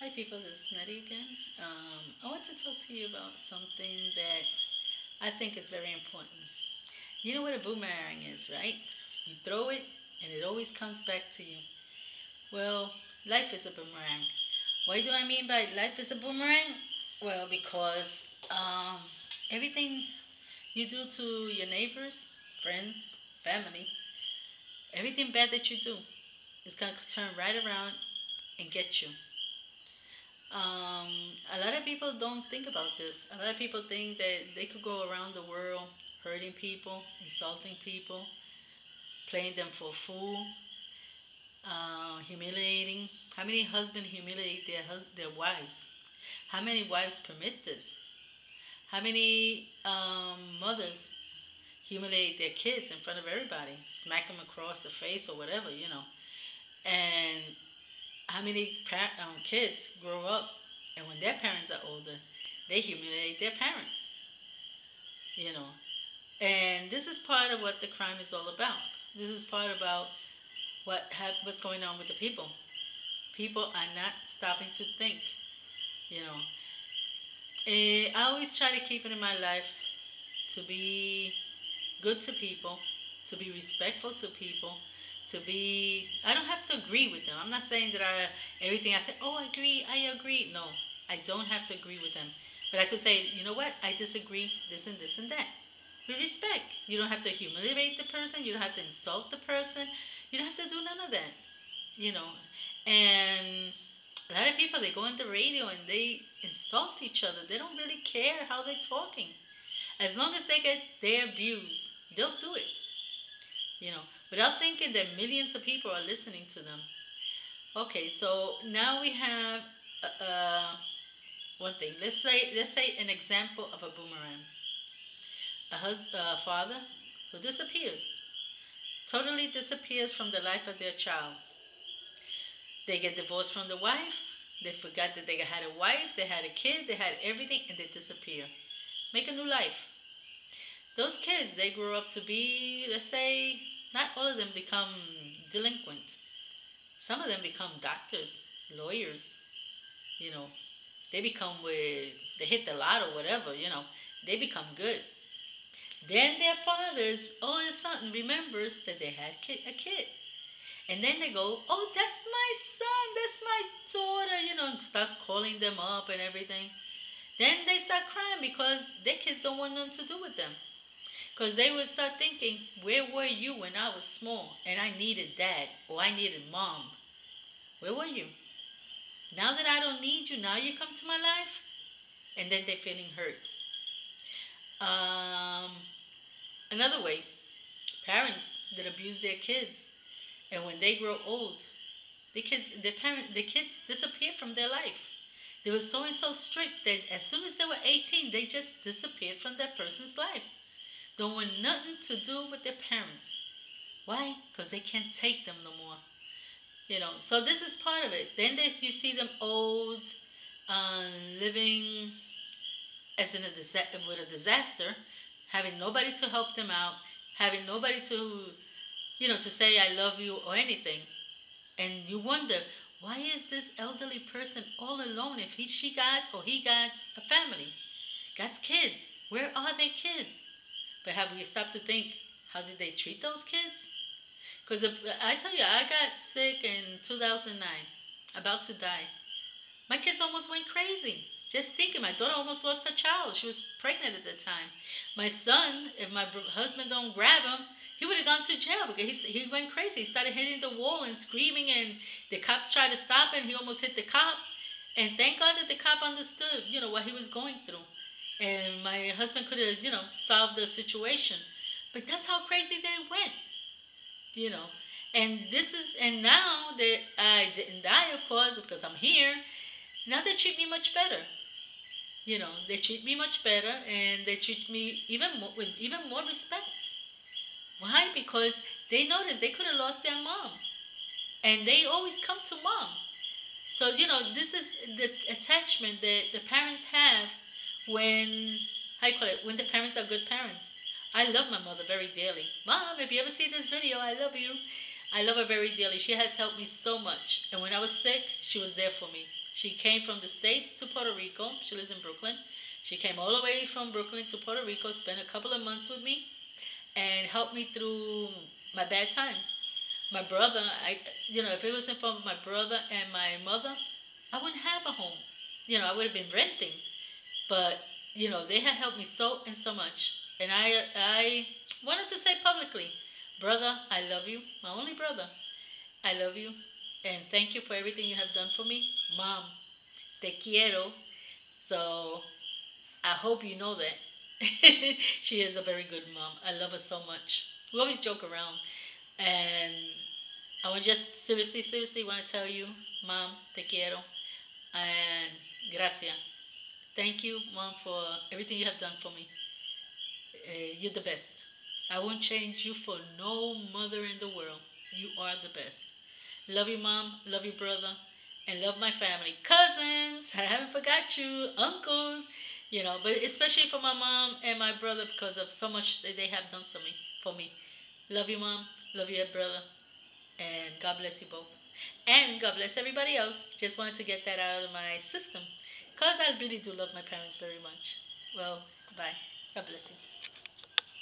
Hi people, this is Nettie again. I want to talk to you about something that I think is very important. You know what a boomerang is, right? You throw it and it always comes back to you. Well, life is a boomerang. What do I mean by life is a boomerang? Well, because um, everything you do to your neighbors, friends, family, everything bad that you do is going to turn right around and get you. Um, a lot of people don't think about this. A lot of people think that they could go around the world hurting people, insulting people, playing them for a fool, humiliating. How many husbands humiliate their wives? How many wives permit this? How many mothers humiliate their kids in front of everybody, smack them across the face or whatever? And how many kids grow up and when their parents are older, they humiliate their parents, you know. And this is part of what the crime is all about. This is part about what's going on with the people. People are not stopping to think, you know. I always try to keep it in my life to be good to people, to be respectful to people, to be. I don't have to agree with them. I'm not saying that everything I say. Oh, I agree. I agree. No, I don't have to agree with them. But I could say, you know what? I disagree. This and that. With respect. You don't have to humiliate the person. You don't have to insult the person. You don't have to do none of that. You know. And a lot of people they go on the radio and they insult each other. They don't really care how they're talking. As long as they get their views, they'll do it. You know, without thinking that millions of people are listening to them. Okay, so now we have one thing. Let's say an example of a boomerang. A father who disappears, totally disappears from the life of their child. They get divorced from the wife. They forgot that they had a wife, they had a kid, they had everything, and they disappear. Make a new life. Those kids, they grow up to be, let's say, not all of them become delinquent. Some of them become doctors, lawyers, you know. They hit the lot or whatever. They become good. Then their fathers, all of a sudden, remembers that they had a kid. And then they go, oh, that's my son, that's my daughter, and starts calling them up and everything. Then they start crying because their kids don't want nothing to do with them. Because they would start thinking, where were you when I was small and I needed dad or I needed mom? Where were you? Now that I don't need you, now you come to my life? And then they're feeling hurt. Um, Another way, parents that abuse their kids. And when they grow old, the kids disappear from their life. They were so and so strict that as soon as they were 18, they just disappeared from that person's life. Don't want nothing to do with their parents. Why? Because they can't take them no more. So this is part of it. Then you see them old, uh, living as in with a disaster, having nobody to help them out, having nobody to say I love you or anything. And you wonder, why is this elderly person all alone if she got or he got a family, got kids? Where are their kids? But have we stopped to think, how did they treat those kids? Because I tell you, I got sick in 2009, about to die. My kids almost went crazy. Just thinking, my daughter almost lost her child. She was pregnant at the time. My son, if my husband don't grab him, he would have gone to jail because he went crazy. He started hitting the wall and screaming, and the cops tried to stop him. He almost hit the cop. And thank God that the cop understood, what he was going through. And my husband could have, solved the situation. But that's how crazy they went, you know. And now that I didn't die, of course, because I'm here, now they treat me much better. They treat me much better, and they treat me with even more respect. Why? Because they noticed they could have lost their mom, and they always come to mom. So this is the attachment that the parents have when how you call it when the parents are good parents. I love my mother very dearly. Mom, if you ever see this video, I love you. I love her very dearly. She has helped me so much. And when I was sick, she was there for me. She came from the States to Puerto Rico. She lives in Brooklyn. She came all the way from Brooklyn to Puerto Rico, spent a couple of months with me, and helped me through my bad times. My brother, if it wasn't for my brother and my mother, I wouldn't have a home. I would have been renting. But they had helped me so and so much, and I wanted to say publicly, brother, I love you, my only brother. I love you, and thank you for everything you have done for me, mom. Te quiero. So I hope you know that. She is a very good mom. I love her so much. We always joke around, and I want just seriously, seriously want to tell you, mom, te quiero, and gracias. Thank you, Mom, for everything you have done for me. You're the best. I won't change you for no mother in the world. You are the best. Love you, Mom. Love you, brother. And love my family. Cousins. I haven't forgot you. Uncles. But especially for my mom and my brother because of so much that they have done for me. Love you, Mom. Love you, brother. And God bless you both. And God bless everybody else. Just wanted to get that out of my system. Because I really do love my parents very much. Well, bye. God bless you.